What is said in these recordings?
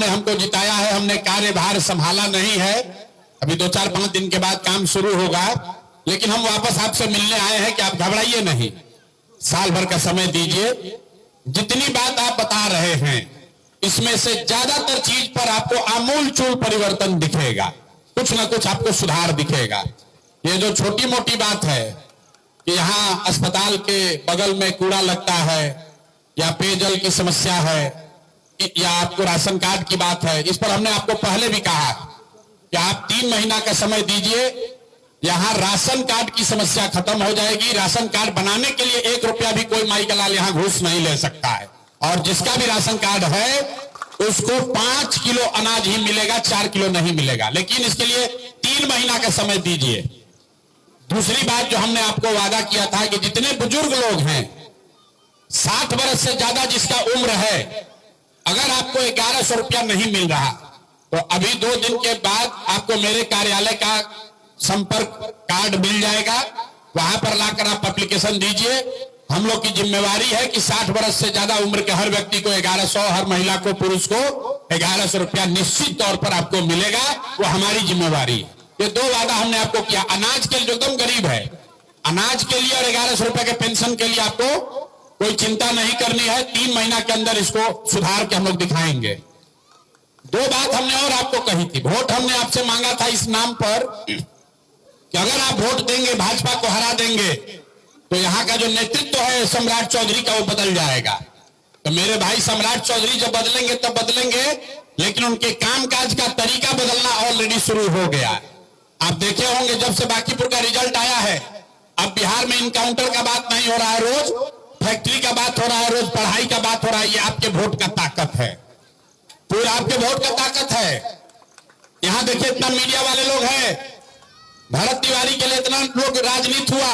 आपने हमको जिताया है, हमने कार्यभार संभाला नहीं है। अभी 2-4-5 दिन के बाद काम शुरू होगा, लेकिन हम वापस आपसे मिलने आए हैं कि आप घबराइए नहीं, साल भर का समय दीजिए। जितनी बात आप बता रहे हैं इसमें से ज्यादातर चीज पर आपको आमूलचूल परिवर्तन दिखेगा, कुछ ना कुछ आपको सुधार दिखेगा। ये जो छोटी मोटी बात है कि यहाँ अस्पताल के बगल में कूड़ा लगता है, या पेयजल की समस्या है, या आपको राशन कार्ड की बात है, इस पर हमने आपको पहले भी कहा कि आप 3 महीना का समय दीजिए, यहां राशन कार्ड की समस्या खत्म हो जाएगी। राशन कार्ड बनाने के लिए 1 रुपया भी कोई माई का लाल यहां घूस नहीं ले सकता है, और जिसका भी राशन कार्ड है उसको 5 किलो अनाज ही मिलेगा, 4 किलो नहीं मिलेगा। लेकिन इसके लिए 3 महीना का समय दीजिए। दूसरी बात जो हमने आपको वादा किया था कि जितने बुजुर्ग लोग हैं, 60 वर्ष से ज्यादा जिसका उम्र है, अगर आपको 1100 रुपया नहीं मिल रहा तो अभी 2 दिन के बाद आपको मेरे कार्यालय का संपर्क कार्ड मिल जाएगा, वहां पर लाकर आप एप्लीकेशन दीजिए। हम लोग की जिम्मेवारी है कि 60 वर्ष से ज्यादा उम्र के हर व्यक्ति को 1100, हर महिला को, पुरुष को 1100 रुपया निश्चित तौर पर आपको मिलेगा, वो हमारी जिम्मेवारी है। ये 2 वादा हमने आपको किया। अनाज के लिए जो एकदम गरीब है, अनाज के लिए और 1100 रुपए के पेंशन के लिए आपको कोई चिंता नहीं करनी है। 3 महीना के अंदर इसको सुधार के हम लोग दिखाएंगे। 2 बात हमने और आपको कही थी। वोट हमने आपसे मांगा था इस नाम पर कि अगर आप वोट देंगे, भाजपा को हरा देंगे, तो यहां का जो नेतृत्व है सम्राट चौधरी का, वो बदल जाएगा। तो मेरे भाई सम्राट चौधरी जब बदलेंगे तब बदलेंगे, लेकिन उनके कामकाज का तरीका बदलना ऑलरेडी शुरू हो गया। आप देखे होंगे जब से बांकीपुर का रिजल्ट आया है, अब बिहार में इनकाउंटर का बात नहीं हो रहा है, रोज फैक्ट्री का बात हो रहा है, रोज पढ़ाई का बात हो रहा है। ये आपके वोट का ताकत है, पूरा आपके वोट का ताकत है। यहां देखिए इतना मीडिया वाले लोग हैं, भरत तिवारी के लिए इतना लोग राजनीति हुआ।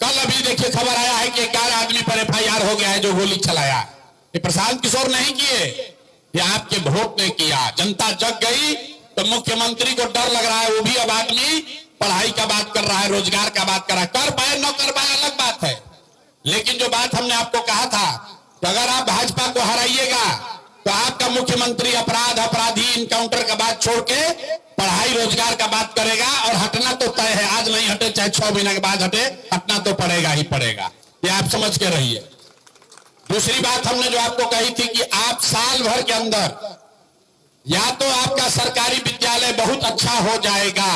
कल अभी देखिए खबर आया है कि 11 आदमी पर FIR हो गया है जो गोली चलाया। ये प्रशांत किशोर नहीं किए, ये आपके वोट ने किया। जनता जग गई तो मुख्यमंत्री को डर लग रहा है, वो भी अब आदमी पढ़ाई का बात कर रहा है, रोजगार का बात कर रहा है। कर पाए न कर पाए अलग बात है, लेकिन जो बात हमने आपको कहा था कि अगर आप भाजपा को हराइएगा तो आपका मुख्यमंत्री अपराध, अपराधी, इनकाउंटर का बात छोड़ के पढ़ाई, रोजगार का बात करेगा, और हटना तो तय है। आज नहीं हटे चाहे 6 महीने के बाद हटे, हटना तो पड़ेगा ही पड़ेगा। ये आप समझ के रहिए। दूसरी बात हमने जो आपको कही थी कि आप साल भर के अंदर या तो आपका सरकारी विद्यालय बहुत अच्छा हो जाएगा,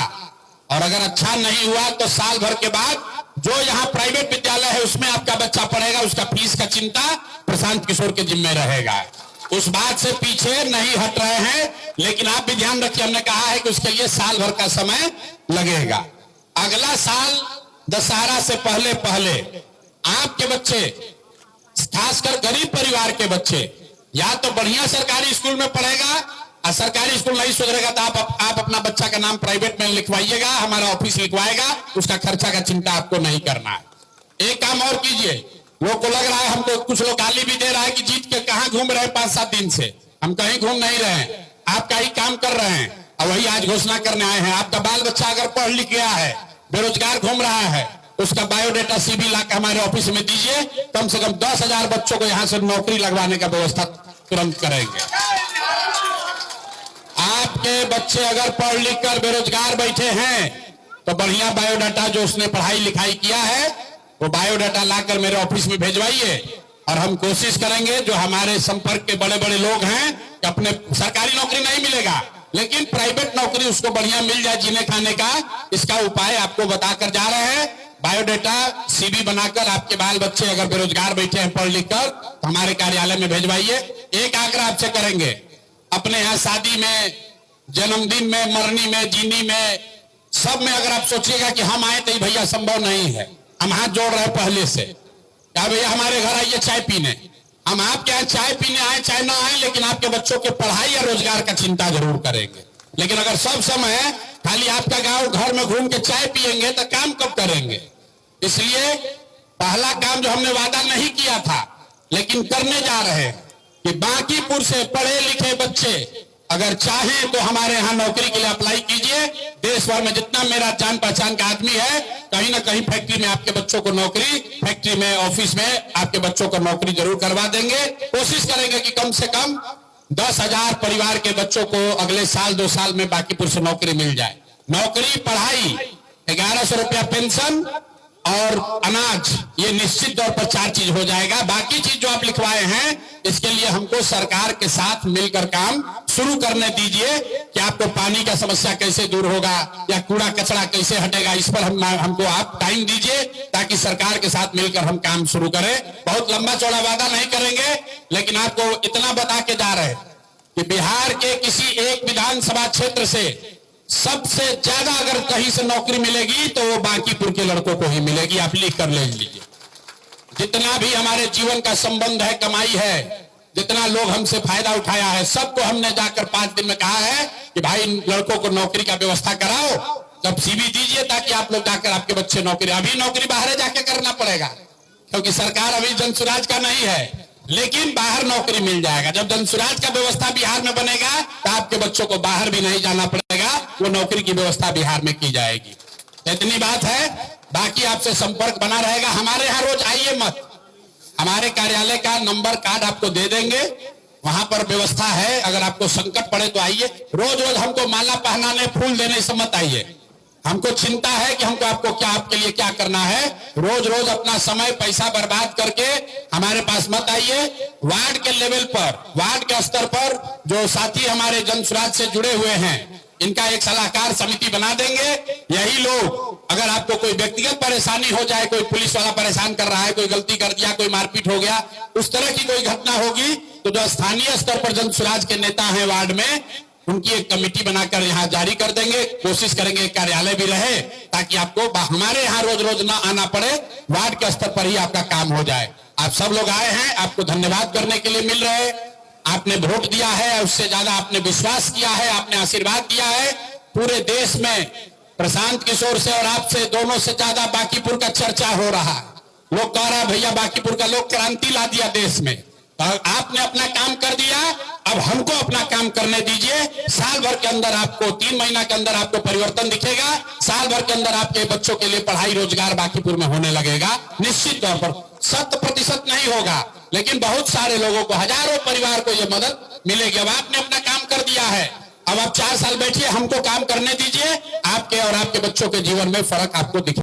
और अगर अच्छा नहीं हुआ तो साल भर के बाद जो यहाँ प्राइवेट विद्यालय है उसमें आपका बच्चा पढ़ेगा, उसका फीस का चिंता प्रशांत किशोर के जिम्मे रहेगा। उस बात से पीछे नहीं हट रहे हैं, लेकिन आप भी ध्यान रखिए, हमने कहा है कि उसके लिए साल भर का समय लगेगा। अगला साल दशहरा से पहले पहले आपके बच्चे, खासकर गरीब परिवार के बच्चे, या तो बढ़िया सरकारी स्कूल में पढ़ेगा, और सरकारी स्कूल नहीं सुधरेगा तो आप अपना बच्चा का नाम प्राइवेट में लिखवाइएगा, हमारा ऑफिस लिखवाएगा, उसका खर्चा का चिंता आपको नहीं करना है। एक काम और कीजिए, लोग को लग रहा है, हमको कुछ लोग गाली भी दे रहा है कि जीत के कहां घूम रहे हैं 5-7 दिन से। हम कहीं घूम नहीं रहे हैं, आपका ही काम कर रहे हैं, और वही आज घोषणा करने आए हैं। आपका बाल बच्चा अगर पढ़ लिख गया है, बेरोजगार घूम रहा है, उसका बायोडेटा CV लाकर हमारे ऑफिस में दीजिए। कम से कम 10,000 बच्चों को यहां से नौकरी लगवाने का व्यवस्था तुरंत करेंगे। आपके बच्चे अगर पढ़ लिख कर बेरोजगार बैठे हैं तो बढ़िया बायोडाटा जो उसने पढ़ाई लिखाई किया है, वो बायोडाटा लाकर मेरे ऑफिस में भेजवाइए, और हम कोशिश करेंगे जो हमारे संपर्क के बड़े बड़े लोग हैं कि अपने सरकारी नौकरी नहीं मिलेगा, लेकिन प्राइवेट नौकरी उसको बढ़िया मिल जाए जीने खाने का, इसका उपाय आपको बताकर जा रहे हैं। बायोडेटा CV बनाकर आपके बाल बच्चे अगर बेरोजगार बैठे हैं पढ़ लिख कर, तो हमारे कार्यालय में भेजवाइए। एक आग्रह आपसे करेंगे, अपने यहाँ शादी में, जन्मदिन में, मरनी में, जीनी में, सब में अगर आप सोचिएगा कि हम आए तो भैया संभव नहीं है, हम हाथ जोड़ रहे हैं पहले से, क्या भैया हमारे घर आइए चाय पीने। हम आपके यहाँ चाय पीने आए चाहे ना आए, लेकिन आपके बच्चों के पढ़ाई या रोजगार का चिंता जरूर करेंगे। लेकिन अगर सब समय खाली आपका गांव घर में घूम के चाय पिएंगे तो काम कब करेंगे? इसलिए पहला काम जो हमने वादा नहीं किया था लेकिन करने जा रहे हैं कि बांकीपुर से पढ़े लिखे बच्चे अगर चाहें तो हमारे यहाँ नौकरी के लिए अप्लाई कीजिए। देश भर में जितना मेरा जान पहचान का आदमी है, कहीं ना कहीं फैक्ट्री में आपके बच्चों को नौकरी, फैक्ट्री में, ऑफिस में आपके बच्चों को नौकरी जरूर करवा देंगे। कोशिश करेंगे कि कम से कम 10,000 परिवार के बच्चों को अगले साल 2 साल में बांकीपुर से नौकरी मिल जाए। नौकरी, पढ़ाई, 1100 रुपया पेंशन और अनाज, ये निश्चित तौर पर 4 चीज हो जाएगा। बाकी चीज जो आप लिखवाए हैं, इसके लिए हमको सरकार के साथ मिलकर काम शुरू करने दीजिए कि आपको पानी का समस्या कैसे दूर होगा या कूड़ा कचरा कैसे हटेगा, इस पर हमको आप टाइम दीजिए ताकि सरकार के साथ मिलकर हम काम शुरू करें। बहुत लंबा चौड़ा वादा नहीं करेंगे, लेकिन आपको इतना बता के जा रहे हैं कि बिहार के किसी एक विधानसभा क्षेत्र से सबसे ज्यादा अगर कहीं से नौकरी मिलेगी तो वो बांकीपुर के लड़कों को ही मिलेगी। आप लिख कर ले लीजिए। जितना भी हमारे जीवन का संबंध है, कमाई है, जितना लोग हमसे फायदा उठाया है, सबको हमने जाकर 5 दिन में कहा है कि भाई लड़कों को नौकरी का व्यवस्था कराओ, जब सीवी दीजिए ताकि आप लोग जाकर आपके बच्चे नौकरी, अभी नौकरी बाहर जाके करना पड़ेगा क्योंकि सरकार अभी जनसुराज का नहीं है, लेकिन बाहर नौकरी मिल जाएगा। जब जनसुराज का व्यवस्था बिहार में बनेगा तो आपके बच्चों को बाहर भी नहीं जाना पड़ेगा, वो नौकरी की व्यवस्था बिहार में की जाएगी। इतनी बात है, बाकी आपसे संपर्क बना रहेगा। हमारे यहाँ रोज आइए मत, हमारे कार्यालय का नंबर कार्ड आपको दे देंगे, वहां पर व्यवस्था है। अगर आपको संकट पड़े तो आइए। रोज रोज हमको माला पहनाने, फूल देने से मत आइए। हमको चिंता है कि हमको आपको क्या, आपके लिए क्या करना है। रोज रोज अपना समय पैसा बर्बाद करके हमारे पास मत आइए। वार्ड के लेवल पर, वार्ड के स्तर पर जो साथी हमारे जनसुराज से जुड़े हुए हैं, इनका एक सलाहकार समिति बना देंगे। यही लोग, अगर आपको कोई व्यक्तिगत परेशानी हो जाए, कोई पुलिस वाला परेशान कर रहा है, कोई गलती कर दिया, कोई मारपीट हो गया, उस तरह की कोई घटना होगी तो जो स्थानीय स्तर पर जनसुराज के नेता हैं वार्ड में, उनकी एक कमेटी बनाकर यहाँ जारी कर देंगे। कोशिश करेंगे कार्यालय भी रहे ताकि आपको हमारे यहाँ रोज रोज ना आना पड़े, वार्ड के स्तर पर ही आपका काम हो जाए। आप सब लोग आए हैं, आपको धन्यवाद करने के लिए मिल रहे। आपने वोट दिया है, उससे ज्यादा आपने विश्वास किया है, आपने आशीर्वाद दिया है। पूरे देश में प्रशांत किशोर से और आपसे दोनों से ज्यादा बांकीपुर का चर्चा हो रहा है। लोग कह रहा है भैया बांकीपुर का लोग क्रांति ला दिया देश में। आपने अपना काम कर दिया, अब हमको अपना काम करने दीजिए। साल भर के अंदर आपको, 3 महीना के अंदर आपको परिवर्तन दिखेगा। साल भर के अंदर आपके बच्चों के लिए पढ़ाई, रोजगार बांकीपुर में होने लगेगा। निश्चित तौर पर 100% नहीं होगा, लेकिन बहुत सारे लोगों को, हजारों परिवार को यह मदद मिलेगी। अब आपने अपना काम कर दिया है, अब आप 4 साल बैठिए, हमको काम करने दीजिए। आपके और आपके बच्चों के जीवन में फर्क आपको दिखेगा।